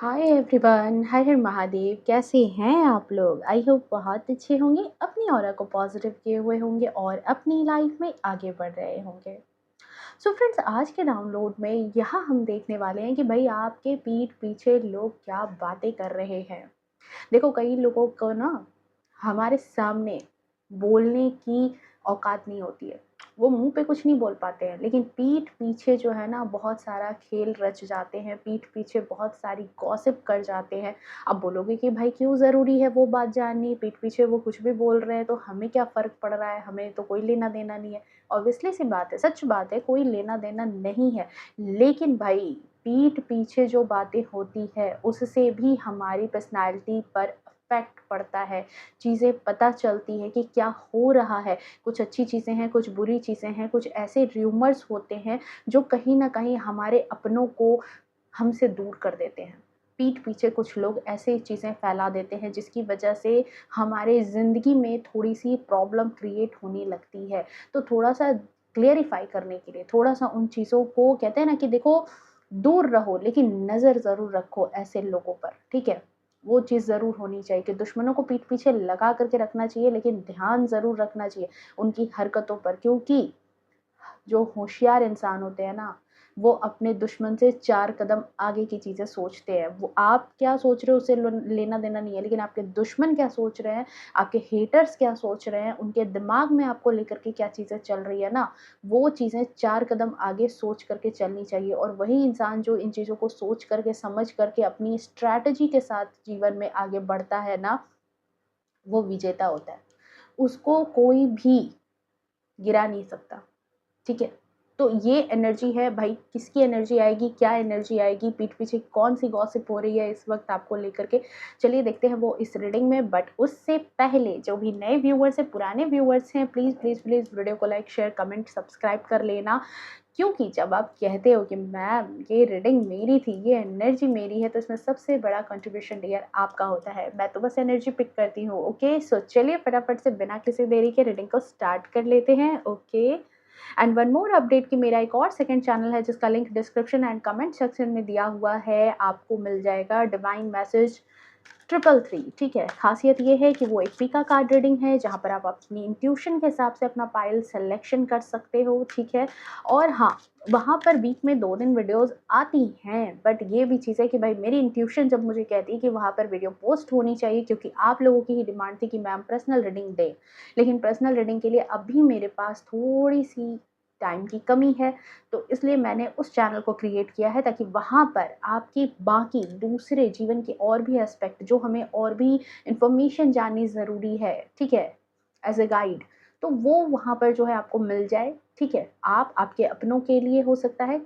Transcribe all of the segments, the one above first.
Hi everyone, हर हर महादेव। कैसे हैं आप लोग? आई होप बहुत अच्छे होंगे, अपनी ऑरा को पॉजिटिव किए हुए होंगे और अपनी लाइफ में आगे बढ़ रहे होंगे। सो फ्रेंड्स, आज के डाउनलोड में यहाँ हम देखने वाले हैं कि भाई आपके पीठ पीछे लोग क्या बातें कर रहे हैं। देखो, कई लोगों को ना हमारे सामने बोलने की औकात नहीं होती है। वो मुंह पे कुछ नहीं बोल पाते हैं, लेकिन पीठ पीछे जो है ना बहुत सारा खेल रच जाते हैं, पीठ पीछे बहुत सारी गॉसिप कर जाते हैं। अब बोलोगे कि भाई क्यों ज़रूरी है वो बात जाननी, पीठ पीछे वो कुछ भी बोल रहे हैं तो हमें क्या फ़र्क पड़ रहा है, हमें तो कोई लेना देना नहीं है। ऑब्वियसली सी बात है, सच बात है, कोई लेना देना नहीं है। लेकिन भाई पीठ पीछे जो बातें होती है उससे भी हमारी पर्सनैलिटी पर इफ़ेक्ट पड़ता है। चीज़ें पता चलती है कि क्या हो रहा है। कुछ अच्छी चीज़ें हैं, कुछ बुरी चीज़ें हैं, कुछ ऐसे र्यूमर्स होते हैं जो कहीं न कहीं हमारे अपनों को हमसे दूर कर देते हैं। पीठ पीछे कुछ लोग ऐसी चीज़ें फैला देते हैं जिसकी वजह से हमारे ज़िंदगी में थोड़ी-सी प्रॉब्लम क्रिएट होने लगती है। तो थोड़ा-सा क्लेरिफ़ाई करने के लिए, थोड़ा-सा उन चीज़ों को कहते हैं ना कि देखो, दूर रहो लेकिन नज़र ज़रूर रखो ऐसे लोगों पर, ठीक है? वो चीज़ ज़रूर होनी चाहिए कि दुश्मनों को पीठ पीछे लगा कर के रखना चाहिए, लेकिन ध्यान ज़रूर रखना चाहिए उनकी हरकतों पर, क्योंकि जो होशियार इंसान होते हैं ना, वो अपने दुश्मन से 4 कदम आगे की चीज़ें सोचते हैं। वो आप क्या सोच रहे हो उससे लो लेना देना नहीं है, लेकिन आपके दुश्मन क्या सोच रहे हैं, आपके हेटर्स क्या सोच रहे हैं, उनके दिमाग में आपको लेकर के क्या चीज़ें चल रही है ना, वो चीज़ें 4 कदम आगे सोच करके चलनी चाहिए। और वही इंसान जो इन चीज़ों को सोच करके, समझ करके अपनी स्ट्रैटेजी के साथ जीवन में आगे बढ़ता है ना, वो विजेता होता है। उसको कोई भी गिरा नहीं सकता। ठीक है? तो ये एनर्जी है भाई, किसकी एनर्जी आएगी, क्या एनर्जी आएगी, पीठ पीछे कौन-सी गॉसिप हो रही है इस वक़्त आपको लेकर के, चलिए देखते हैं वो इस रीडिंग में। बट उससे पहले जो भी नए व्यूअर्स हैं, पुराने व्यूअर्स हैं, प्लीज़, प्लीज़, प्लीज़ वीडियो को लाइक, शेयर, कमेंट, सब्सक्राइब कर लेना। क्योंकि जब आप कहते हो कि मैम ये रीडिंग मेरी थी, ये एनर्जी मेरी है, तो इसमें सबसे बड़ा कंट्रीब्यूशन डियर आपका होता है। मैं तो बस एनर्जी पिक करती हूँ, ओके? सो चलिए फटाफट से बिना किसी देरी के रीडिंग को स्टार्ट कर लेते हैं, okay? And one more update कि मेरा एक और सेकंड चैनल है जिसका link description and comment section में दिया हुआ है। आपको मिल जाएगा डिवाइन मैसेज 333, ठीक है? खासियत ये है कि वो एक पीका कार्ड रीडिंग है जहाँ पर आप अपनी इंट्यूशन के हिसाब से अपना पाइल सिलेक्शन कर सकते हो, ठीक है? और हाँ, वहाँ पर वीक में 2 दिन वीडियोज़ आती हैं, बट ये भी चीज़ है कि भाई मेरी इंट्यूशन जब मुझे कहती है कि वहाँ पर वीडियो पोस्ट होनी चाहिए, क्योंकि आप लोगों की ही डिमांड थी कि मैम पर्सनल रीडिंग दें। लेकिन पर्सनल रीडिंग के लिए अभी मेरे पास थोड़ी-सी टाइम की कमी है, तो इसलिए मैंने उस चैनल को क्रिएट किया है ताकि वहाँ पर आपकी बाकी दूसरे जीवन के और भी एस्पेक्ट, जो हमें और भी इन्फॉर्मेशन जाननी ज़रूरी है, ठीक है, एज ए गाइड, तो वो वहाँ पर जो है आपको मिल जाए, ठीक है? आप आपके अपनों के लिए हो सकता है,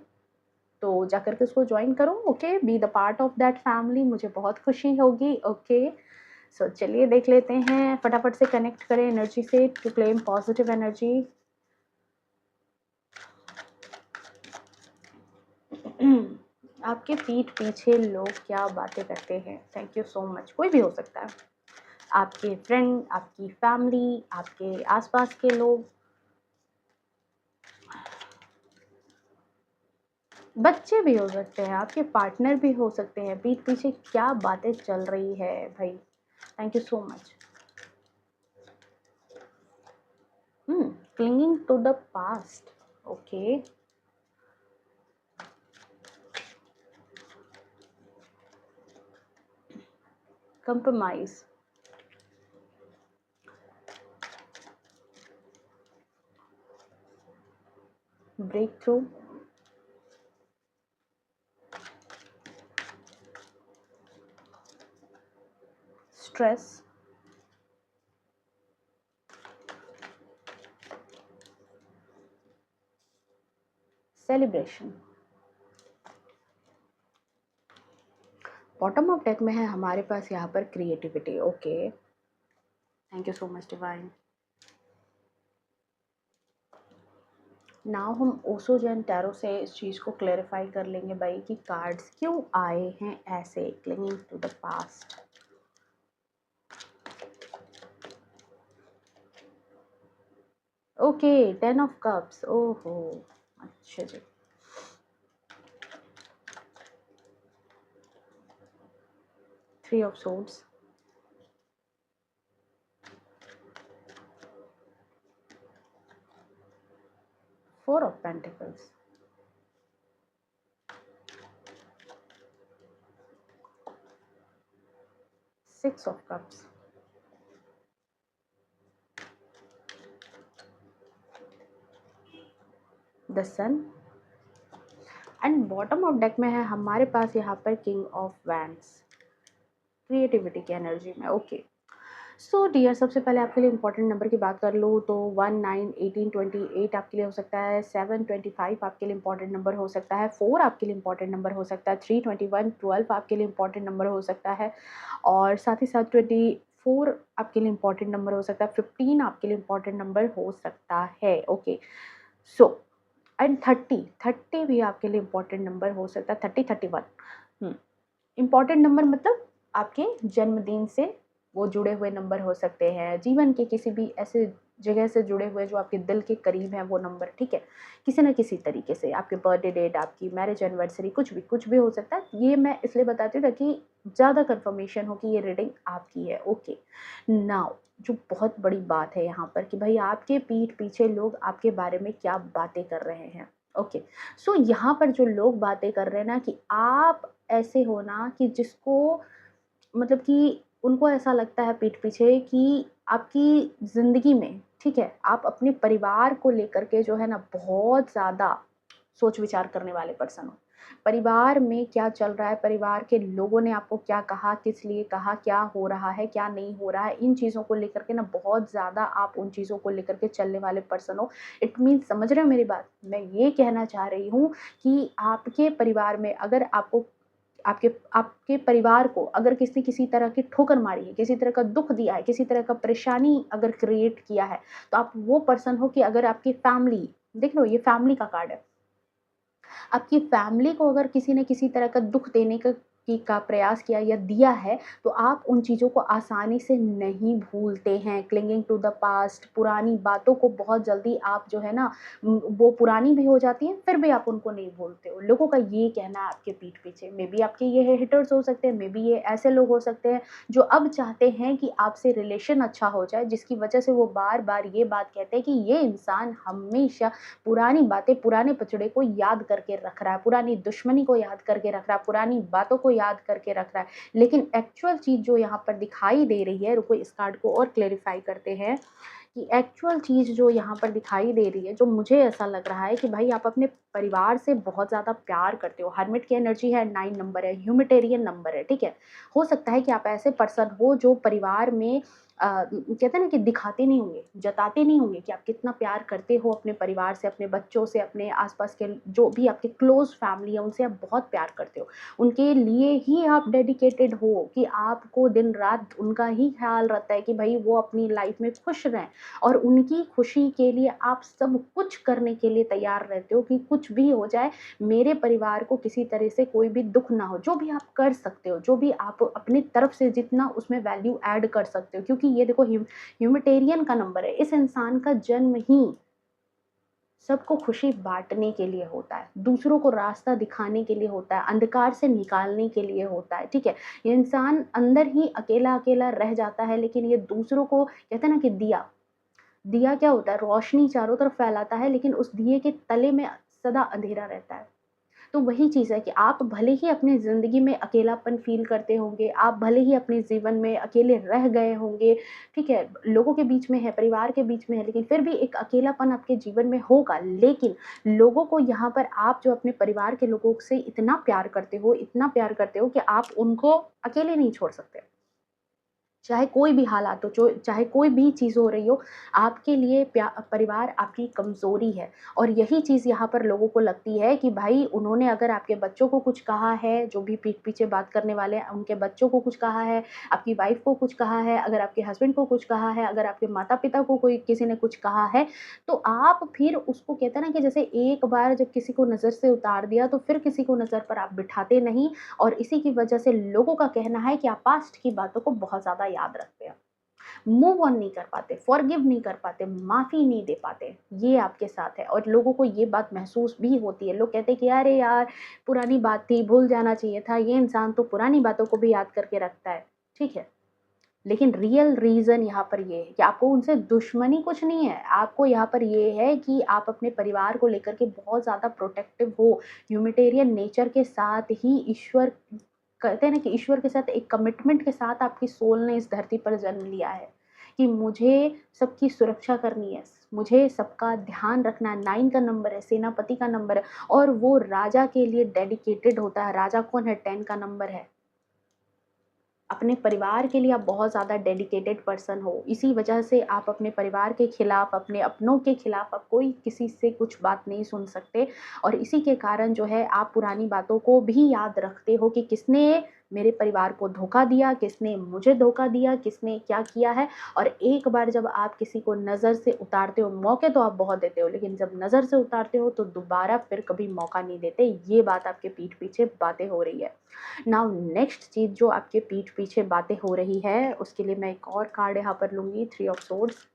तो जाकर के उसको ज्वाइन करो, okay? Be the part of that family, मुझे बहुत खुशी होगी, ओके? सो चलिए देख लेते हैं, फटाफट से कनेक्ट करें एनर्जी से टू क्लेम पॉजिटिव एनर्जी। आपके पीठ पीछे लोग क्या बातें करते हैं? Thank you so much. कोई भी हो सकता है, आपके फ्रेंड, आपकी फैमिली, आपके आसपास के लोग, बच्चे भी हो सकते हैं, आपके पार्टनर भी हो सकते हैं। पीठ पीछे क्या बातें चल रही है भाई? Thank you so much. Clinging to the past, okay. Compromise, break through, stress, celebration. Bottom of deck में है हमारे पास यहाँ पर creativity, okay. Thank you so much divine. Now हम ओशो जैन टैरो से इस चीज़ को क्लैरिफाई कर लेंगे भाई कि कार्ड्स क्यों आए हैं ऐसे, clinging to the past. Okay, 10 of cups, ओहो, अच्छा जी। 3 of swords, 4 of pentacles, 6 of cups, the sun, and bottom of deck में है हमारे पास यहाँ पर किंग ऑफ वैंड्स, क्रिएटिविटी की एनर्जी में। ओके सो डियर, सबसे पहले आपके लिए इंपॉर्टेंट नंबर की बात कर लूँ तो 1, 9, 18, 28 आपके लिए हो सकता है, 7, 25 आपके लिए इंपॉर्टेंट नंबर हो सकता है, 4 आपके लिए इंपॉर्टेंट नंबर हो सकता है, 3, 21, 12 आपके लिए इंपॉर्टेंट नंबर हो सकता है, और साथ ही साथ 24 आपके लिए इंपॉर्टेंट नंबर हो सकता है, 15 आपके लिए इंपॉर्टेंट नंबर हो सकता है। ओके सो एंड 30 भी आपके लिए इंपॉर्टेंट नंबर हो सकता है, 30, 31 इंपॉर्टेंट नंबर मतलब आपके जन्मदिन से वो जुड़े हुए नंबर हो सकते हैं, जीवन के किसी भी ऐसे जगह से जुड़े हुए जो आपके दिल के करीब हैं वो नंबर, ठीक है, किसी ना किसी तरीके से आपके बर्थडे डेट, आपकी मैरिज एनिवर्सरी, कुछ भी हो सकता है। ये मैं इसलिए बताती हूँ ताकि ज़्यादा कंफर्मेशन हो कि ये रीडिंग आपकी है। ओके नाउ जो बहुत बड़ी बात है यहाँ पर कि भाई आपके पीठ पीछे लोग आपके बारे में क्या बातें कर रहे हैं। ओके सो यहाँ पर जो लोग बातें कर रहे हैं ना कि आप ऐसे हो ना कि जिसको मतलब कि उनको ऐसा लगता है पीठ पीछे कि आपकी ज़िंदगी में, ठीक है, आप अपने परिवार को लेकर के जो है ना बहुत ज़्यादा सोच विचार करने वाले पर्सन हो। परिवार में क्या चल रहा है, परिवार के लोगों ने आपको क्या कहा, किस लिए कहा, क्या हो रहा है, क्या नहीं हो रहा है, इन चीज़ों को लेकर के ना बहुत ज़्यादा आप उन चीज़ों को लेकर के चलने वाले पर्सन हो। इट मीन्स समझ रहे हो मेरी बात? मैं ये कहना चाह रही हूँ कि आपके परिवार में अगर आपको आपके आपके परिवार को अगर किसी तरह की ठोकर मारी है, किसी तरह का दुःख दिया है, किसी तरह का परेशानी अगर क्रिएट किया है, तो आप वो पर्सन हो कि अगर आपकी फैमिली, देख लो ये फैमिली का कार्ड है, आपकी फैमिली को अगर किसी ने किसी तरह का दुःख देने का प्रयास किया या दिया है, तो आप उन चीज़ों को आसानी से नहीं भूलते हैं। क्लिंगिंग टू द पास्ट, पुरानी बातों को बहुत जल्दी आप जो है ना वो पुरानी भी हो जाती हैं, फिर भी आप उनको नहीं भूलते हो। लोगों का ये कहना है आपके पीठ पीछे, मे बी आपके ये हिटर्स हो सकते हैं, मे बी ये ऐसे लोग हो सकते हैं जो अब चाहते हैं कि आपसे रिलेशन अच्छा हो जाए, जिसकी वजह से वो बार-बार ये बात कहते हैं कि ये इंसान हमेशा पुरानी बातें, पुराने पचड़े को याद करके रख रहा है, पुरानी दुश्मनी को याद करके रख रहा है, पुरानी बातों को याद करके रख रहा है। लेकिन एक्चुअल चीज़ जो यहाँ पर दिखाई दे रही है, रुको इस कार्ड को और क्लेरिफ़ाई करते हैं कि एक्चुअल चीज़ जो यहाँ पर दिखाई दे रही है, जो मुझे ऐसा लग रहा है कि भाई आप अपने परिवार से बहुत ज़्यादा प्यार करते हो। हर्मिट की एनर्जी है, 9 नंबर है, ह्यूमैनिटेरियन नंबर है, ठीक है? हो सकता है कि आप ऐसे पर्सन हो जो परिवार में कहते हैं ना कि दिखाते नहीं होंगे, जताते नहीं होंगे कि आप कितना प्यार करते हो अपने परिवार से, अपने बच्चों से, अपने आस-पास के जो भी आपके क्लोज़ फैमिली है, उनसे आप बहुत प्यार करते हो। उनके लिए ही आप डेडिकेटेड हो कि आपको दिन-रात उनका ही ख़्याल रहता है कि भई वो अपनी लाइफ़ में खुश रहें, और उनकी खुशी के लिए आप सब कुछ करने के लिए तैयार रहते हो कि कुछ भी हो जाए, मेरे परिवार को किसी तरह से कोई भी दुःख ना हो। जो भी आप कर सकते हो, जो भी आप अपनी तरफ से जितना उसमें वैल्यू ऐड कर सकते हो, क्योंकि ये देखो ह्यूमैनिटेरियन का नंबर है। इस इंसान का जन्म ही सबको खुशी बाँटने के लिए होता है, दूसरों को रास्ता दिखाने के लिए होता है, अंधकार से निकालने के लिए होता है, ठीक है? ये इंसान अंदर ही अकेला-अकेला रह जाता है, लेकिन ये दूसरों को कहते हैं ना कि दिया क्या होता है? रोशनी चारों तरफ फैलाता है, लेकिन उस दिए के तले में सदा अंधेरा रहता है। तो वही चीज़ है कि आप भले ही अपनी ज़िंदगी में अकेलापन फ़ील करते होंगे, आप भले ही अपने जीवन में अकेले रह गए होंगे, ठीक है? लोगों के बीच में है, परिवार के बीच में है, लेकिन फिर भी एक अकेलापन आपके जीवन में होगा। लेकिन लोगों को यहाँ पर आप जो अपने परिवार के लोगों से इतना प्यार करते हो कि आप उनको अकेले नहीं छोड़ सकते। चाहे कोई भी हालात हो, जो चाहे कोई भी चीज़ हो रही हो, आपके लिए परिवार आपकी कमज़ोरी है। और यही चीज़ यहाँ पर लोगों को लगती है कि भाई उन्होंने अगर आपके बच्चों को कुछ कहा है, जो भी पीठ पीछे बात करने वाले हैं, उनके बच्चों को कुछ कहा है, आपकी वाइफ़ को कुछ कहा है, अगर आपके हस्बैंड को कुछ कहा है, अगर आपके माता-पिता को कोई किसी ने कुछ कहा है, तो आप फिर उसको कहते हैं ना कि जैसे एक बार जब किसी को नज़र से उतार दिया, तो फिर किसी को नज़र पर आप बिठाते नहीं, और इसी की वजह से लोगों का कहना है कि आप पास्ट की बातों को बहुत ज़्यादा याद रखते हैं। मूव ऑन नहीं कर पाते, फॉरगिव नहीं कर पाते, माफ़ी नहीं दे पाते, ये आपके साथ है। और लोगों को ये बात महसूस भी होती है, लोग कहते हैं कि अरे यार पुरानी बात थी, भूल जाना चाहिए था, ये इंसान तो पुरानी बातों को भी याद करके रखता है, ठीक है। लेकिन रियल रीज़न यहाँ पर ये है कि आपको उनसे दुश्मनी कुछ नहीं है, आपको यहाँ पर ये है कि आप अपने परिवार को लेकर के बहुत ज़्यादा प्रोटेक्टिव हो, ह्यूमैनिटेरियन नेचर के साथ ही ईश्वर, कहते हैं ना कि ईश्वर के साथ एक कमिटमेंट के साथ आपकी सोल ने इस धरती पर जन्म लिया है कि मुझे सबकी सुरक्षा करनी है, मुझे सबका ध्यान रखना है। 9 का नंबर है, सेनापति का नंबर है, और वो राजा के लिए डेडिकेटेड होता है। राजा कौन है? 10 का नंबर है। अपने परिवार के लिए आप बहुत ज़्यादा डेडिकेटेड पर्सन हो, इसी वजह से आप अपने परिवार के खिलाफ, अपने अपनों के खिलाफ आप कोई किसी से कुछ बात नहीं सुन सकते। और इसी के कारण जो है आप पुरानी बातों को भी याद रखते हो कि किसने मेरे परिवार को धोखा दिया, किसने मुझे धोखा दिया, किसने क्या किया है। और एक बार जब आप किसी को नज़र से उतारते हो, मौके तो आप बहुत देते हो, लेकिन जब नज़र से उतारते हो तो दोबारा फिर कभी मौका नहीं देते। ये बात आपके पीठ पीछे बातें हो रही है। नाउ नेक्स्ट चीज़ जो आपके पीठ पीछे बातें हो रही है, उसके लिए मैं एक और कार्ड यहाँ पर लूँगी, 3 of swords,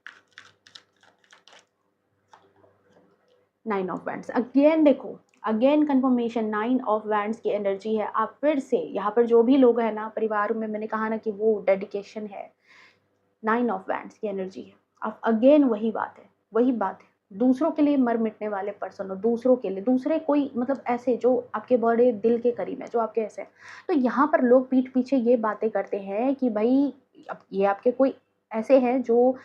9 of wands. Again देखो, अगेन कंफर्मेशन, 9 ऑफ वैंड्स की एनर्जी है। आप फिर से यहाँ पर जो भी लोग हैं ना परिवार में, मैंने कहा ना कि वो डेडिकेशन है, 9 ऑफ वैंड्स की एनर्जी है। आप अगेन वही बात है, वही बात है, दूसरों के लिए मर मिटने वाले पर्सन हो, दूसरों के लिए, दूसरे कोई मतलब ऐसे जो आपके बड़े दिल के करीब है, जो आपके ऐसे हैं। तो यहाँ पर लोग पीठ पीछे ये बातें करते हैं कि भाई अब ये आपके कोई ऐसे हैं जो,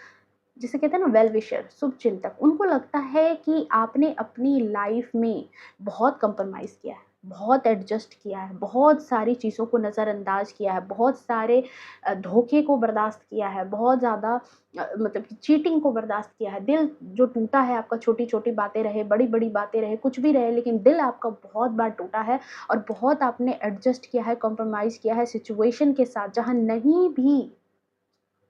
जिसे कहते हैं ना वेल विशर, शुभ चिंतक, उनको लगता है कि आपने अपनी लाइफ में बहुत कंप्रोमाइज़ किया है, बहुत एडजस्ट किया है, बहुत सारी चीज़ों को नज़रअंदाज किया है, बहुत सारे धोखे को बर्दाश्त किया है, बहुत ज़्यादा मतलब कि चीटिंग को बर्दाश्त किया है। दिल जो टूटा है आपका, छोटी-छोटी बातें रहे, बड़ी-बड़ी बातें रहे, कुछ भी रहे, लेकिन दिल आपका बहुत बार टूटा है। और बहुत आपने एडजस्ट किया है, कंप्रोमाइज़ किया है सिचुएशन के साथ, जहाँ नहीं भी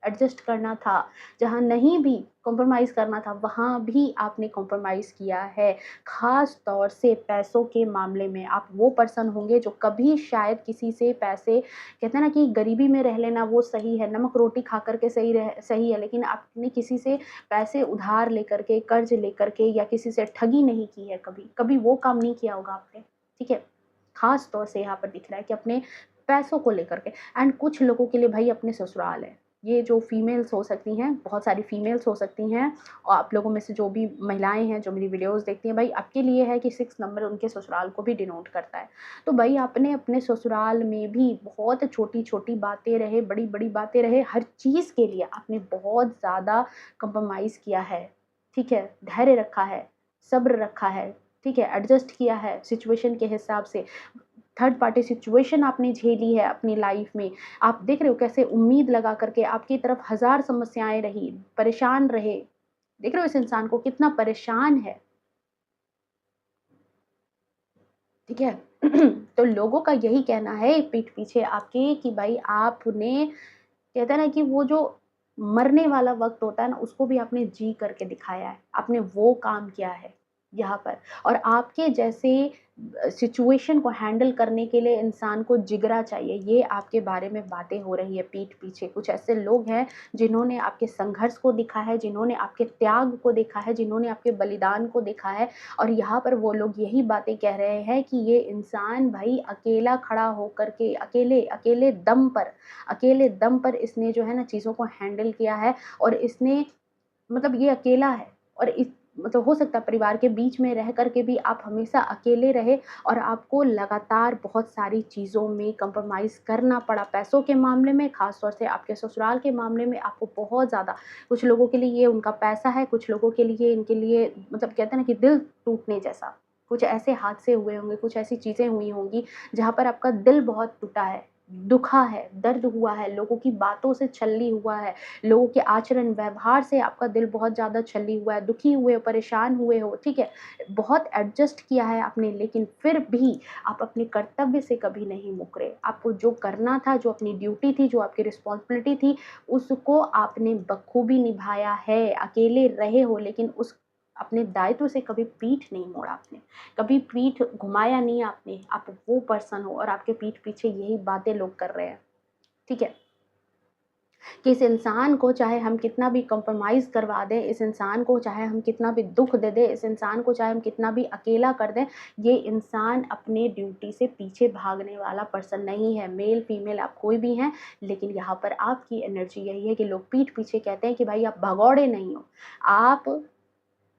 एडजस्ट करना था, जहाँ नहीं भी कॉम्प्रोमाइज़ करना था, वहाँ भी आपने कॉम्प्रोमाइज़ किया है। ख़ास तौर से पैसों के मामले में आप वो पर्सन होंगे जो कभी शायद किसी से पैसे, कहते हैं ना कि गरीबी में रह लेना वो सही है, नमक रोटी खा कर के सही है, लेकिन आपने किसी से पैसे उधार लेकर के, कर्ज़ लेकर के, या किसी से ठगी नहीं की है कभी, कभी वो काम नहीं किया होगा आपने, ठीक है? ख़ास तौर से यहाँ पर दिख रहा है कि अपने पैसों को लेकर के। एंड कुछ लोगों के लिए भाई अपने ससुराल है। ये जो फीमेल्स हो सकती हैं, बहुत सारी फीमेल्स हो सकती हैं, और आप लोगों में से जो भी महिलाएँ हैं, जो मेरी वीडियोज़ देखती हैं, भाई आपके लिए है कि 6 नंबर उनके ससुराल को भी डिनोट करता है। तो भाई आपने अपने ससुराल में भी बहुत छोटी-छोटी बातें रहे, बड़ी-बड़ी बातें रहे, हर चीज़ के लिए आपने बहुत ज़्यादा कंप्रोमाइज़ किया है, ठीक है? धैर्य रखा है, सब्र रखा है, ठीक है? एडजस्ट किया है सिचुएशन के हिसाब से। थर्ड पार्टी सिचुएशन आपने झेली है अपनी लाइफ में। आप देख रहे हो कैसे उम्मीद लगा करके आपकी तरफ हज़ार समस्याएँ रही, परेशान रहे। देख रहे हो इस इंसान को कितना परेशान है, ठीक है? तो लोगों का यही कहना है पीठ पीछे आपके कि भाई आपने, कहते हैं ना कि वो जो मरने वाला वक़्त होता है ना, उसको भी आपने जी करके दिखाया है। आपने वो काम किया है यहाँ पर। और आपके जैसे सिचुएशन को हैंडल करने के लिए इंसान को जिगरा चाहिए। ये आपके बारे में बातें हो रही है पीठ पीछे। कुछ ऐसे लोग हैं जिन्होंने आपके संघर्ष को देखा है, जिन्होंने आपके त्याग को देखा है, जिन्होंने आपके बलिदान को देखा है, और यहाँ पर वो लोग यही बातें कह रहे हैं कि ये इंसान भाई अकेला खड़ा होकर के, अकेले दम पर इसने जो है ना चीज़ों को हैंडल किया है। और इसने, मतलब ये अकेला है, और इस, मतलब हो सकता है परिवार के बीच में रह कर के भी आप हमेशा अकेले रहे, और आपको लगातार बहुत सारी चीज़ों में कंप्रोमाइज़ करना पड़ा। पैसों के मामले में, ख़ास तौर से आपके ससुराल के मामले में आपको बहुत ज़्यादा, कुछ लोगों के लिए ये उनका पैसा है, कुछ लोगों के लिए इनके लिए, मतलब कहते हैं ना कि दिल टूटने जैसा। कुछ ऐसे हादसे हुए होंगे, कुछ ऐसी चीज़ें हुई होंगी जहाँ पर आपका दिल बहुत टूटा है, दुखा है, दर्द हुआ है, लोगों की बातों से छल्ली हुआ है, लोगों के आचरण व्यवहार से आपका दिल बहुत ज़्यादा छल्ली हुआ है, दुखी हुए हो, परेशान हुए हो, ठीक है? बहुत एडजस्ट किया है आपने, लेकिन फिर भी आप अपने कर्तव्य से कभी नहीं मुकरे। आपको जो करना था, जो अपनी ड्यूटी थी, जो आपकी रिस्पॉन्सिबिलिटी थी, उसको आपने बखूबी निभाया है। अकेले रहे हो, लेकिन उस अपने दायित्व से कभी पीठ नहीं मोड़ा आपने, कभी पीठ घुमाया नहीं आपने। आप वो पर्सन हो, और आपके पीठ पीछे यही बातें लोग कर रहे हैं, ठीक है? कि इस इंसान को चाहे हम कितना भी कॉम्प्रोमाइज़ करवा दें, इस इंसान को चाहे हम कितना भी दुःख दे दें, इस इंसान को चाहे हम कितना भी अकेला कर दें, ये इंसान अपने ड्यूटी से पीछे भागने वाला पर्सन नहीं है। मेल, फीमेल आप कोई भी हैं, लेकिन यहाँ पर आपकी एनर्जी यही है कि लोग पीठ पीछे कहते हैं कि भाई आप भगौड़े नहीं हो। आप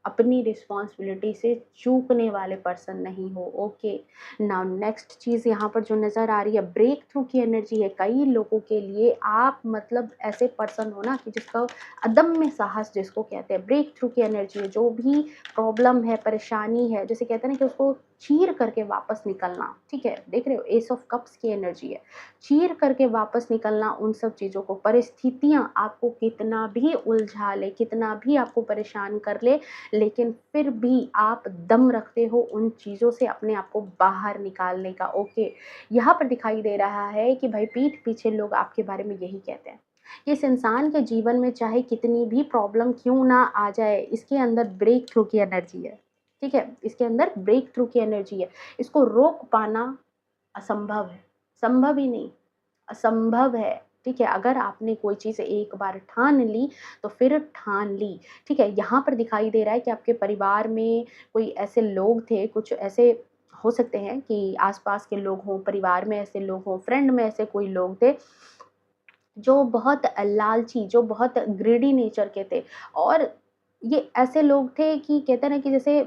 अपनी रिस्पॉन्सिबिलिटी से चूकने वाले पर्सन नहीं हो। ओके, नाउ नेक्स्ट चीज़ यहाँ पर जो नज़र आ रही है, ब्रेक थ्रू की एनर्जी है। कई लोगों के लिए आप मतलब ऐसे पर्सन हो ना कि जिसका अदम्य साहस जिसको कहते हैं, ब्रेक थ्रू की एनर्जी है। जो भी प्रॉब्लम है, परेशानी है, जैसे कहते हैं ना कि उसको चीर करके वापस निकलना, ठीक है, देख रहे हो, एस ऑफ कप्स की एनर्जी है। चीर करके वापस निकलना उन सब चीज़ों को, परिस्थितियाँ आपको कितना भी उलझा ले, कितना भी आपको परेशान कर ले, लेकिन फिर भी आप दम रखते हो उन चीज़ों से अपने आप को बाहर निकालने का। ओके, यहाँ पर दिखाई दे रहा है कि भाई पीठ पीछे लोग आपके बारे में यही कहते हैं कि इस इंसान के जीवन में चाहे कितनी भी प्रॉब्लम क्यों ना आ जाए, इसके अंदर ब्रेक थ्रू की एनर्जी है, ठीक है, इसके अंदर ब्रेक थ्रू की एनर्जी है। इसको रोक पाना असंभव है, संभव ही नहीं, असंभव है, ठीक है। अगर आपने कोई चीज़ एक बार ठान ली, तो फिर ठान ली, ठीक है। यहाँ पर दिखाई दे रहा है कि आपके परिवार में कोई ऐसे लोग थे, कुछ ऐसे हो सकते हैं कि आस-पास के लोग हों, परिवार में ऐसे लोग हों, फ्रेंड में ऐसे कोई लोग थे, जो बहुत लालची, जो बहुत ग्रीडी नेचर के थे। और ये ऐसे लोग थे कि कहते हैं ना कि जैसे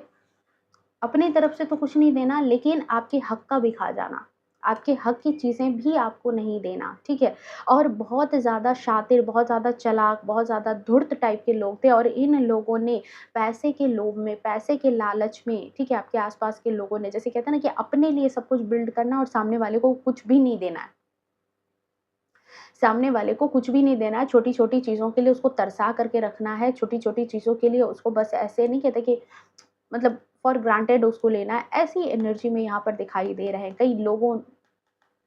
अपनी तरफ से तो कुछ नहीं देना, लेकिन आपके हक का भी खा जाना, आपके हक की चीज़ें भी आपको नहीं देना, ठीक है। और बहुत ज़्यादा शातिर, बहुत ज़्यादा चालाक, बहुत ज़्यादा धूर्त टाइप के लोग थे, और इन लोगों ने पैसे के लोभ में, पैसे के लालच में, ठीक है, आपके आस-पास के लोगों ने, जैसे कहते हैं ना कि अपने लिए सब कुछ बिल्ड करना और सामने वाले को कुछ भी नहीं देना है। सामने वाले को कुछ भी नहीं देना है, छोटी-छोटी चीज़ों के लिए उसको तरसा करके रखना है, छोटी-छोटी चीज़ों के लिए उसको बस ऐसे नहीं कहते कि मतलब फॉर ग्रांटेड उसको लेना है, ऐसी एनर्जी में यहाँ पर दिखाई दे रहे हैं। कई लोगों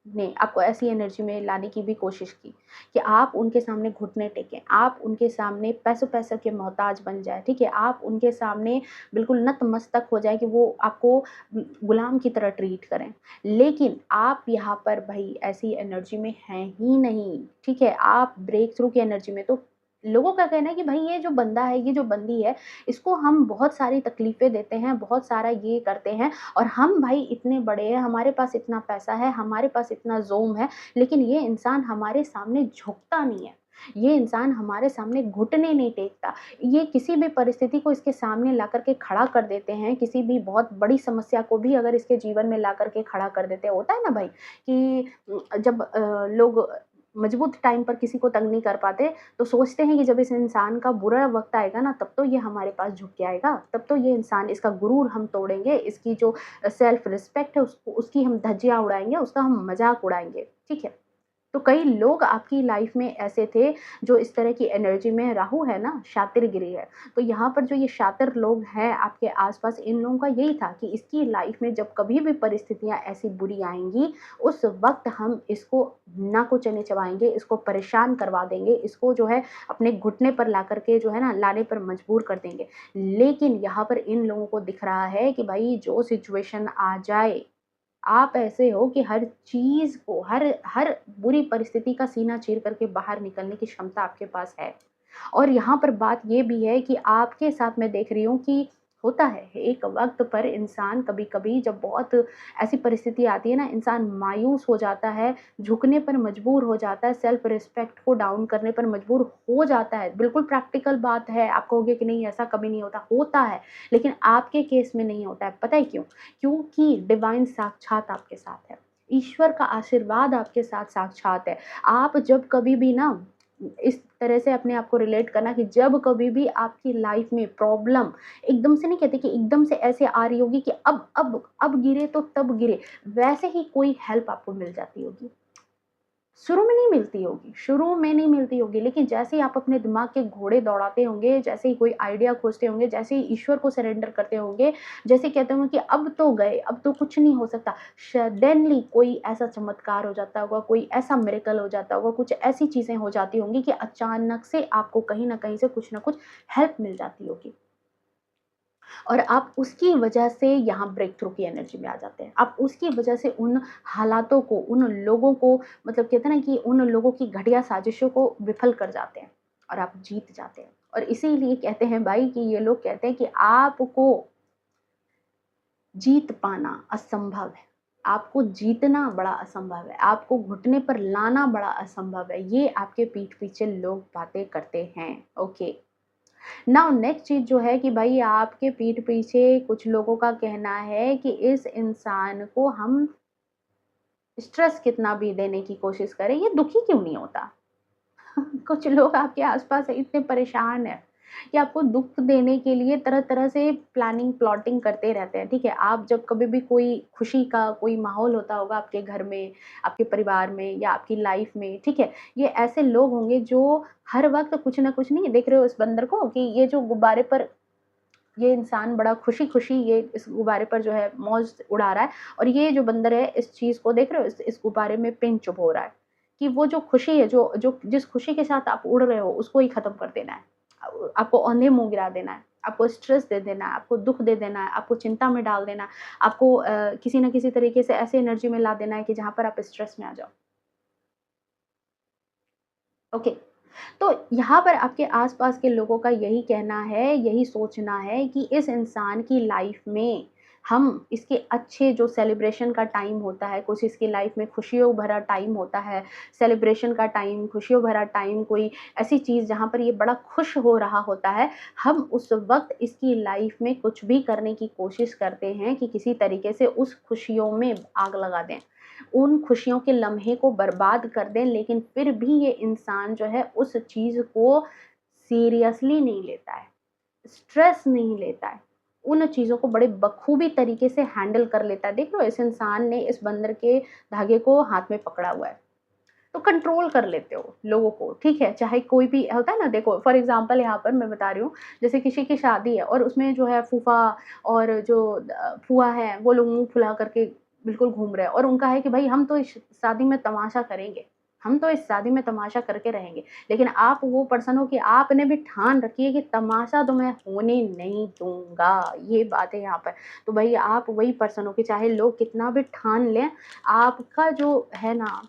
ने आपको ऐसी एनर्जी में लाने की भी कोशिश की कि आप उनके सामने घुटने टेकें, आप उनके सामने पैसों-पैसों के मोहताज बन जाएँ, ठीक है? आप उनके सामने बिल्कुल नतमस्तक हो जाएँ कि वो आपको गुलाम की तरह ट्रीट करें। लेकिन आप यहाँ पर भई ऐसी एनर्जी में हैं ही नहीं, ठीक है? आप ब्रेक थ्रू की एनर्जी में, तो लोगों का कहना है कि भई ये जो बंदा है, ये जो बंदी है, इसको हम बहुत सारी तकलीफ़ें देते हैं, बहुत सारा ये करते हैं, और हम भाई इतने बड़े हैं, हमारे पास इतना पैसा है, हमारे पास इतना ज़ोम है, लेकिन ये इंसान हमारे सामने झुकता नहीं है। ये इंसान हमारे सामने घुटने नहीं टेकता। ये किसी भी परिस्थिति को इसके सामने ला कर के खड़ा कर देते हैं, किसी भी बहुत बड़ी समस्या को भी अगर इसके जीवन में ला कर के खड़ा कर देते हैं। होता है ना भाई कि जब लोग मजबूत टाइम पर किसी को तंग नहीं कर पाते, तो सोचते हैं कि जब इस इंसान का बुरा वक़्त आएगा ना, तब तो ये हमारे पास झुक के आएगा, तब तो ये इंसान, इसका गुरूर हम तोड़ेंगे, इसकी जो सेल्फ रिस्पेक्ट है उसको, उसकी हम धज्जियाँ उड़ाएँगे, उसका हम मज़ाक उड़ाएँगे, ठीक है? तो कई लोग आपकी लाइफ में ऐसे थे जो इस तरह की एनर्जी में, राहु है ना, शातिरगिरी है। तो यहाँ पर जो ये शातिर लोग हैं आपके आस-पास, इन लोगों का यही था कि इसकी लाइफ में जब कभी भी परिस्थितियाँ ऐसी बुरी आएँगी, उस वक़्त हम इसको नाको चने चबाएँगे, इसको परेशान करवा देंगे, इसको जो है अपने घुटने पर ला कर के जो है ना लाने पर मजबूर कर देंगे। लेकिन यहाँ पर इन लोगों को दिख रहा है कि भई जो सिचुएशन आ जाए, आप ऐसे हो कि हर चीज़ को, हर हर बुरी परिस्थिति का सीना चीर करके बाहर निकलने की क्षमता आपके पास है। और यहाँ पर बात ये भी है कि आपके साथ मैं देख रही हूँ कि होता है, एक वक़्त पर इंसान कभी-कभी जब बहुत ऐसी परिस्थिति आती है ना, इंसान मायूस हो जाता है, झुकने पर मजबूर हो जाता है, सेल्फ रिस्पेक्ट को डाउन करने पर मजबूर हो जाता है। बिल्कुल प्रैक्टिकल बात है, आप कहोगे कि नहीं ऐसा कभी नहीं होता, होता है, लेकिन आपके केस में नहीं होता है, पता है क्यों? क्योंकि डिवाइन साक्षात आपके साथ है। ईश्वर का आशीर्वाद आपके साथ साक्षात है। आप जब कभी भी ना इस तरह से अपने आप को रिलेट करना कि जब कभी भी आपकी लाइफ में प्रॉब्लम एकदम से, नहीं कहते कि एकदम से ऐसे आ रही होगी कि अब गिरे तो तब गिरे, वैसे ही कोई हेल्प आपको मिल जाती होगी। शुरू में नहीं मिलती होगी, शुरू में नहीं मिलती होगी, लेकिन जैसे ही आप अपने दिमाग के घोड़े दौड़ाते होंगे, जैसे ही कोई आइडिया खोजते होंगे, जैसे ही ईश्वर को सरेंडर करते होंगे, जैसे कहते होंगे कि अब तो गए, अब तो कुछ नहीं हो सकता, सडनली कोई ऐसा चमत्कार हो जाता होगा, कोई ऐसा मिरेकल हो जाता होगा, कुछ ऐसी चीज़ें हो जाती होंगी कि अचानक से आपको कहीं न कहीं से कुछ न कुछ हेल्प मिल जाती होगी। और आप उसकी वजह से यहाँ ब्रेक थ्रू की एनर्जी में आ जाते हैं। आप उसकी वजह से उन हालातों को, उन लोगों को, मतलब कहते हैं ना कि उन लोगों की घटिया साजिशों को विफल कर जाते हैं और आप जीत जाते हैं। और इसीलिए कहते हैं भाई कि ये लोग कहते हैं कि आपको जीत पाना असंभव है। आपको जीतना बड़ा असंभव है, आपको घुटने पर लाना बड़ा असंभव है। ये आपके पीठ पीछे लोग बातें करते हैं। ओके, नाउ नेक्स्ट चीज जो है कि भाई आपके पीठ पीछे कुछ लोगों का कहना है कि इस इंसान को हम स्ट्रेस कितना भी देने की कोशिश करें, ये दुखी क्यों नहीं होता। कुछ लोग आपके आसपास इतने परेशान हैं कि आपको दुख देने के लिए तरह तरह से प्लानिंग प्लॉटिंग करते रहते हैं। ठीक है, आप जब कभी भी कोई खुशी का कोई माहौल होता होगा आपके घर में, आपके परिवार में या आपकी लाइफ में, ठीक है, ये ऐसे लोग होंगे जो हर वक्त कुछ ना कुछ, नहीं देख रहे हो इस बंदर को कि ये जो गुब्बारे पर ये इंसान बड़ा खुशी खुशी ये इस गुब्बारे पर जो है मौज उड़ा रहा है, और ये जो बंदर है इस चीज को देख रहे हो, इस गुब्बारे में पिन चुभ हो रहा है कि वो जो खुशी है, जो जो जिस खुशी के साथ आप उड़ रहे हो उसको ही खत्म कर देना है। आपको औंधे मुंह गिरा देना है, आपको स्ट्रेस दे देना है, आपको दुख दे देना है, आपको चिंता में डाल देना है, आपको किसी ना किसी तरीके से ऐसे एनर्जी में ला देना है कि जहां पर आप स्ट्रेस में आ जाओ। ओके, तो यहाँ पर आपके आस-पास के लोगों का यही कहना है, यही सोचना है कि इस इंसान की लाइफ में हम इसके अच्छे जो सेलिब्रेशन का टाइम होता है, कुछ इसकी लाइफ में खुशियों भरा टाइम होता है, सेलिब्रेशन का टाइम, खुशियों भरा टाइम, कोई ऐसी चीज़ जहाँ पर ये बड़ा खुश हो रहा होता है, हम उस वक़्त इसकी लाइफ में कुछ भी करने की कोशिश करते हैं कि किसी तरीके से उस खुशियों में आग लगा दें। उन खुशियों के लम्हे को बर्बाद कर दें, लेकिन फिर भी ये इंसान जो है उस चीज़ को सीरियसली नहीं लेता है, स्ट्रेस नहीं लेता है, उन चीज़ों को बड़े बखूबी तरीके से हैंडल कर लेता है। देख लो इस इंसान ने इस बंदर के धागे को हाथ में पकड़ा हुआ है, तो कंट्रोल कर लेते हो लोगों को, ठीक है? चाहे कोई भी होता है ना, देखो फॉर एग्ज़ाम्पल यहाँ पर मैं बता रही हूँ, जैसे किसी की शादी है और उसमें जो है फूफा और जो फूआ हैं, वो लोग मुँह फुला करके बिल्कुल घूम रहे हैं और उनका है कि भई हम तो इस शादी में तमाशा करेंगे, हम तो इस शादी में तमाशा करके रहेंगे। लेकिन आप वो पर्सन हो कि आपने भी ठान रखी है कि तमाशा तो मैं होने नहीं दूँगा, ये बात है यहाँ पर। तो भई आप वही पर्सन हो कि चाहे लोग कितना भी ठान लें, आपका जो है ना,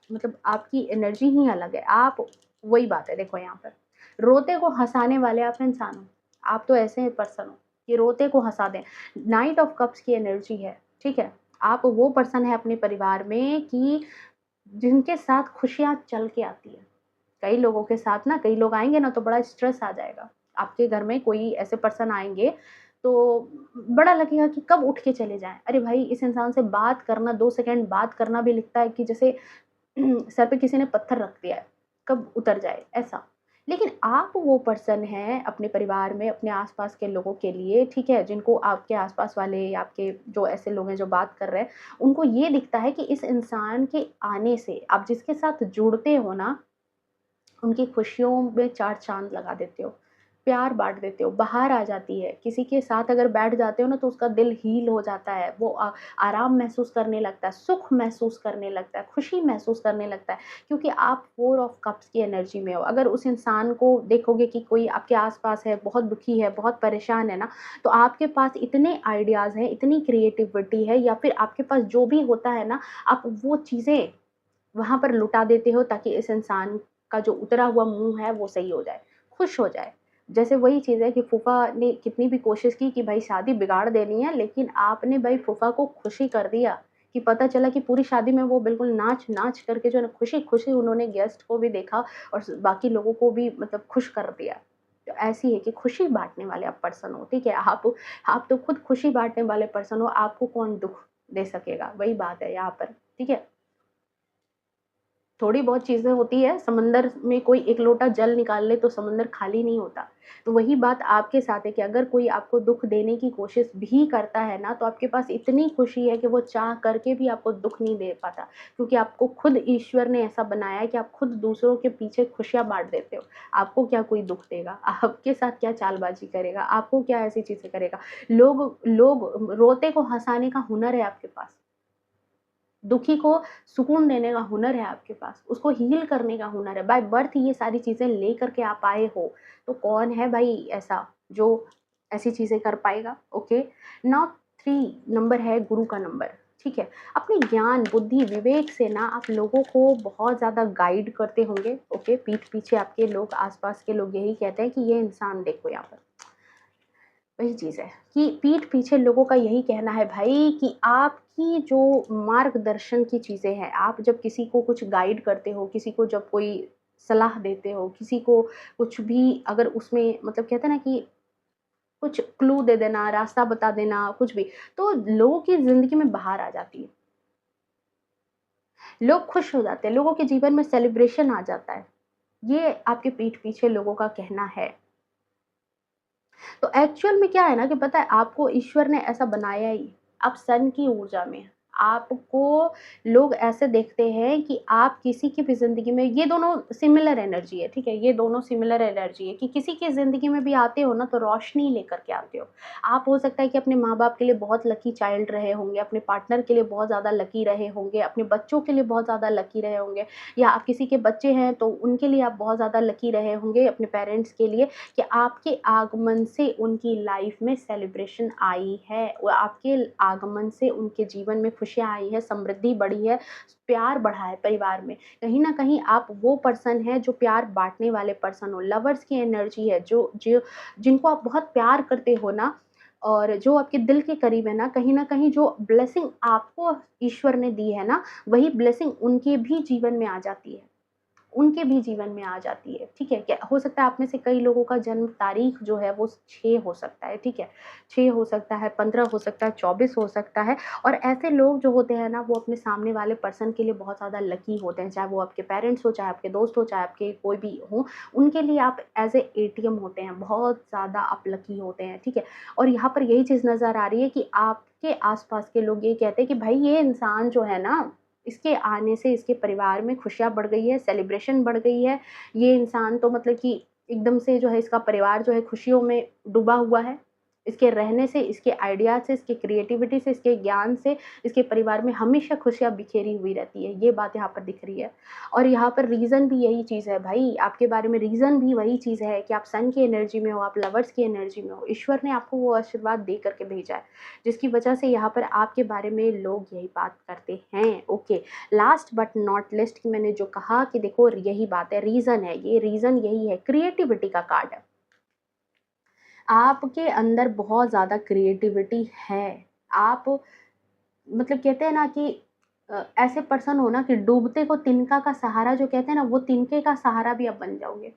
मतलब आपकी एनर्जी ही अलग है। आप वही बात है, देखो यहाँ पर रोते को हँसाने वाले आप इंसान हो। आप तो ऐसे पर्सन हो कि रोते को हँसा दें। नाइट ऑफ कप्स की एनर्जी है, ठीक है? आप वो पर्सन है अपने परिवार में कि जिनके साथ खुशियाँ चल के आती है। कई लोगों के साथ ना, कई लोग आएँगे ना तो बड़ा स्ट्रेस आ जाएगा। आपके घर में कोई ऐसे पर्सन आएँगे तो बड़ा लगेगा कि कब उठ के चले जाएँ। अरे भाई, इस इंसान से बात करना, 2 सेकंड बात करना भी लगता है कि जैसे सर पे किसी ने पत्थर रख दिया है, कब उतर जाए, ऐसा। लेकिन आप वो पर्सन हैं अपने परिवार में, अपने आस-पास के लोगों के लिए, ठीक है? जिनको आपके आस-पास वाले या आपके जो ऐसे लोग हैं जो बात कर रहे हैं, उनको ये दिखता है कि इस इंसान के आने से आप जिसके साथ जुड़ते हो ना, उनकी खुशियों में 4 चाँद लगा देते हो, प्यार बाँट देते हो, बहार आ जाती है। किसी के साथ अगर बैठ जाते हो ना तो उसका दिल हील हो जाता है, वो आराम महसूस करने लगता है, सुख महसूस करने लगता है, खुशी महसूस करने लगता है, क्योंकि आप 4 ऑफ कप्स की एनर्जी में हो। अगर उस इंसान को देखोगे कि कोई आपके आस-पास है, बहुत दुखी है, बहुत परेशान है ना, तो आपके पास इतने आइडियाज़ हैं, इतनी क्रिएटिविटी है, या फिर आपके पास जो भी होता है ना, आप वो चीज़ें वहाँ पर लुटा देते हो ताकि इस इंसान का जो उतरा हुआ मुँह है वो सही हो जाए, खुश हो जाए। जैसे वही चीज़ है कि फूफा ने कितनी भी कोशिश की कि भाई शादी बिगाड़ देनी है, लेकिन आपने भाई फूफा को खुशी कर दिया कि पता चला कि पूरी शादी में वो बिल्कुल नाच-नाच करके जो है ना, खुशी-खुशी उन्होंने गेस्ट को भी देखा और बाकी लोगों को भी मतलब खुश कर दिया। तो ऐसी है कि खुशी बाँटने वाले आप पर्सन हो, ठीक है? आप तो खुद खुशी बाँटने वाले पर्सन हो, आपको कौन दुःख दे सकेगा? वही बात है यहाँ पर, ठीक है? थोड़ी बहुत चीज़ें होती है, समंदर में कोई एक लोटा जल निकाल ले तो समंदर खाली नहीं होता। तो वही बात आपके साथ है कि अगर कोई आपको दुःख देने की कोशिश भी करता है ना, तो आपके पास इतनी खुशी है कि वो चाह करके भी आपको दुःख नहीं दे पाता। क्योंकि आपको खुद ईश्वर ने ऐसा बनाया है कि आप खुद दूसरों के पीछे खुशियाँ बाँट देते हो। आपको क्या कोई दुःख देगा? आपके साथ क्या चालबाज़ी करेगा? आपको क्या ऐसी चीज़ें करेगा? लोग लोग रोते को हँसाने का हुनर है आपके पास। दुखी को सुकून देने का हुनर है आपके पास, उसको हील करने का हुनर है। बाय बर्थ ये सारी चीज़ें लेकर के आप आए हो, तो कौन है भाई ऐसा जो ऐसी चीज़ें कर पाएगा। ओके, नाउ 3 नंबर है गुरु का नंबर, ठीक है? अपने ज्ञान, बुद्धि, विवेक से ना आप लोगों को बहुत ज़्यादा गाइड करते होंगे। ओके, पीठ पीछे आपके लोग, आस-पास के लोग यही कहते हैं कि ये इंसान देखो यहाँ पर, वही चीज़ है कि पीठ पीछे लोगों का यही कहना है भाई कि आपकी जो मार्गदर्शन की चीज़ें हैं, आप जब किसी को कुछ गाइड करते हो, किसी को जब कोई सलाह देते हो, किसी को कुछ भी अगर उसमें मतलब कहते हैं ना कि कुछ क्लू दे देना, रास्ता बता देना, कुछ भी, तो लोगों की ज़िंदगी में बहार आ जाती है। लोग खुश हो जाते हैं, लोगों के जीवन में सेलिब्रेशन आ जाता है। ये आपके पीठ पीछे लोगों का कहना है। तो एक्चुअल में क्या है ना कि पता है आपको ईश्वर ने ऐसा बनाया ही, आप सन की ऊर्जा में हैं। आपको लोग ऐसे देखते हैं कि आप किसी की भी ज़िंदगी में, ये दोनों सिमिलर एनर्जी है, ठीक है? ये दोनों सिमिलर एनर्जी है कि किसी की ज़िंदगी में भी आते हो ना तो रोशनी लेकर के आते हो। आप हो सकता है कि अपने माँ-बाप के लिए बहुत लकी चाइल्ड रहे होंगे, अपने पार्टनर के लिए बहुत ज़्यादा लकी रहे होंगे, अपने बच्चों के लिए बहुत ज़्यादा लकी रहे होंगे, या आप किसी के बच्चे हैं तो उनके लिए आप बहुत ज़्यादा लकी रहे होंगे, अपने पेरेंट्स के लिए, कि आपके आगमन से उनकी लाइफ में सेलिब्रेशन आई है, और आपके आगमन से उनके जीवन में खुशियाँ आई है, समृद्धि बढ़ी है, प्यार बढ़ा है परिवार में। कहीं न कहीं आप वो पर्सन हैं जो प्यार बाँटने वाले पर्सन हो, लवर्स की एनर्जी है, जो जो जिनको आप बहुत प्यार करते हो ना, और जो आपके दिल के करीब है ना, कहीं न कहीं जो ब्लेसिंग आपको ईश्वर ने दी है ना, वही ब्लेसिंग उनके भी जीवन में आ जाती है। उनके भी जीवन में आ जाती है, ठीक है? क्या हो सकता है आप में से कई लोगों का जन्म तारीख जो है वो 6 हो सकता है, ठीक है? 6 हो सकता है, 15 हो सकता है, 24 हो सकता है, और ऐसे लोग जो होते हैं ना वो अपने सामने वाले पर्सन के लिए बहुत ज़्यादा लकी होते हैं, चाहे वो आपके पेरेंट्स हो, चाहे आपके दोस्त हो, चाहे आपके कोई भी हो, उनके लिए आप एज़ ए एटीएम होते हैं, बहुत ज़्यादा आप लकी होते हैं, ठीक है? और यहाँ पर यही चीज़ नज़र आ रही है कि आपके आस-पास के लोग ये कहते हैं कि भाई ये इंसान जो है ना, इसके आने से इसके परिवार में खुशियाँ बढ़ गई है, सेलिब्रेशन बढ़ गई है। ये इंसान तो मतलब कि एकदम से जो है इसका परिवार जो है खुशियों में डूबा हुआ है। इसके रहने से, इसके आइडियाज़ से, इसकी क्रिएटिविटी से, इसके ज्ञान से, इसके परिवार में हमेशा खुशियाँ बिखेरी हुई रहती है। ये बात यहाँ पर दिख रही है। और यहाँ पर रीज़न भी यही चीज़ है भाई, आपके बारे में रीज़न भी वही चीज़ है कि आप सन की एनर्जी में हो, आप लवर्स की एनर्जी में हो। ईश्वर ने आपको वो आशीर्वाद दे कर के भेजा है, जिसकी वजह से यहाँ पर आपके बारे में लोग यही बात करते हैं। Okay, last but not list कि मैंने जो कहा कि देखो यही बात है, रीज़न है, ये रीज़न यही है, क्रिएटिविटी का कार्ड है। आपके अंदर बहुत ज़्यादा क्रिएटिविटी है। आप मतलब कहते हैं ना कि ऐसे पर्सन हो ना कि डूबते को तिनका का सहारा जो कहते हैं ना, वो तिनके का सहारा भी आप बन जाओगे।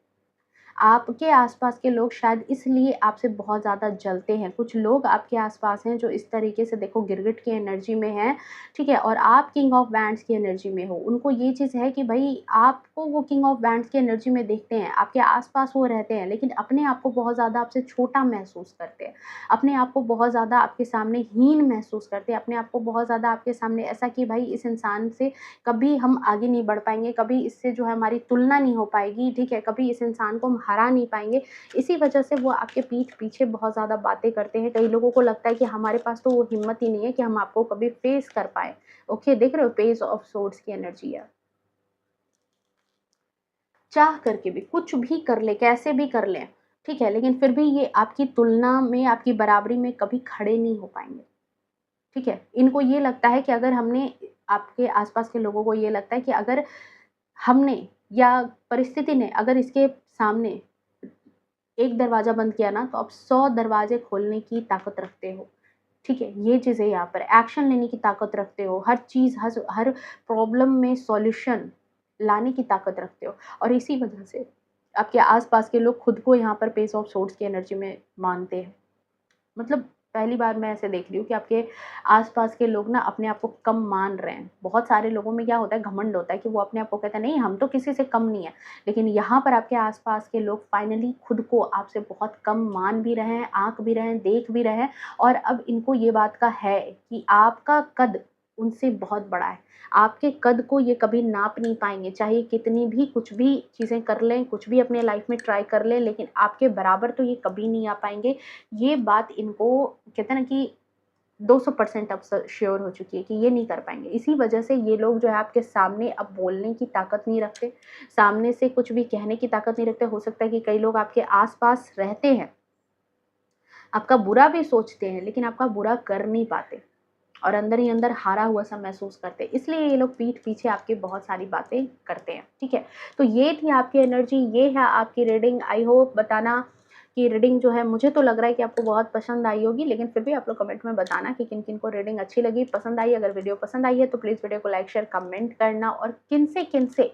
आपके आस-पास के लोग शायद इसलिए आपसे बहुत ज़्यादा जलते हैं। कुछ लोग आपके आस-पास हैं जो इस तरीके से देखो गिरगिट की एनर्जी में हैं, ठीक है? और आप किंग ऑफ वैंड्स की एनर्जी में हो। उनको ये चीज़ है कि भई आपको वो किंग ऑफ वैंड्स की एनर्जी में देखते हैं, आपके आस-पास वो रहते हैं, लेकिन अपने आप को बहुत ज़्यादा आपसे छोटा महसूस करते हैं। अपने आप को बहुत ज़्यादा आपके सामने हीन महसूस करते हैं, अपने आप को बहुत ज़्यादा आपके सामने ऐसा कि भाई इस इंसान से कभी हम आगे नहीं बढ़ पाएँगे, कभी इससे जो है हमारी तुलना नहीं हो पाएगी, ठीक है? कभी इस इंसान को हम हरा नहीं पाएँगे। इसी वजह से वो आपके पीठ पीछे बहुत ज़्यादा बातें करते हैं। कई लोगों को लगता है कि हमारे पास तो वो हिम्मत ही नहीं है कि हम आपको कभी फेस कर पाएँ। ओके, देख रहे हो पेज ऑफ सोर्ड्स की एनर्जी है। चाह करके भी कुछ भी कर लें, कैसे भी कर लें, ठीक है? लेकिन फिर भी ये आपकी तुलना में, आपकी बराबरी में कभी खड़े नहीं हो पाएँगे। ठीक है? इनको ये लगता है कि अगर हमने आपके आस-पास के लोगों को ये लगता है कि अगर हमने या परिस्थिति ने अगर इसके सामने एक दरवाज़ा बंद किया ना, तो आप 100 दरवाज़े खोलने की ताकत रखते हो। ठीक है? ये चीज़ है यहाँ पर, एक्शन लेने की ताकत रखते हो, हर चीज़ हर प्रॉब्लम में सॉल्यूशन लाने की ताकत रखते हो, और इसी वजह से आपके आस-पास के लोग खुद को यहाँ पर पेस ऑफ सोर्ड्स की एनर्जी में मानते हैं। मतलब पहली बार मैं ऐसे देख रही हूँ कि आपके आस-पास के लोग ना अपने आप को कम मान रहे हैं। बहुत सारे लोगों में क्या होता है, घमंड होता है कि वो अपने आप को कहते हैं नहीं हम तो किसी से कम नहीं है। लेकिन यहाँ पर आपके आस-पास के लोग फाइनली खुद को आपसे बहुत कम मान भी रहे हैं, आँक भी रहे हैं, देख भी रहे हैं, और अब इनको ये बात का है कि आपका कद उनसे बहुत बड़ा है। आपके कद को ये कभी नाप नहीं पाएँगे, चाहे कितनी भी कुछ भी चीज़ें कर लें, कुछ भी अपने लाइफ़ में ट्राई कर लें, लेकिन आपके बराबर तो ये कभी नहीं आ पाएँगे। ये बात इनको कहते हैं ना कि 200% अब श्योर हो चुकी है कि ये नहीं कर पाएँगे। इसी वजह से ये लोग जो है आपके सामने अब बोलने की ताकत नहीं रखते, सामने से कुछ भी कहने की ताकत नहीं रखते। हो सकता है कि कई लोग आपके आस-पास रहते हैं, आपका बुरा भी सोचते हैं लेकिन आपका बुरा कर नहीं पाते और अंदर ही अंदर हारा हुआ सा महसूस करते हैं, इसलिए ये लोग पीठ पीछे आपकी बहुत सारी बातें करते हैं। ठीक है, तो ये थी आपकी एनर्जी, ये है आपकी रीडिंग। आई होप बताना कि रीडिंग जो है, मुझे तो लग रहा है कि आपको बहुत पसंद आई होगी, लेकिन फिर भी आप लोग कमेंट में बताना कि किन किन को रीडिंग अच्छी लगी, पसंद आई। अगर वीडियो पसंद आई है तो प्लीज़ वीडियो को लाइक शेयर कमेंट करना, और किन से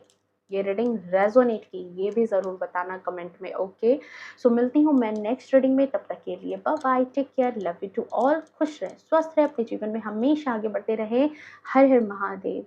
ये रीडिंग रेजोनेट की ये भी ज़रूर बताना कमेंट में। ओके, सो मिलती हूँ मैं नेक्स्ट रीडिंग में, तब तक के लिए bye bye, take care, love you to all. खुश रहें, स्वस्थ रहें, अपने जीवन में हमेशा आगे बढ़ते रहें। हर हर महादेव।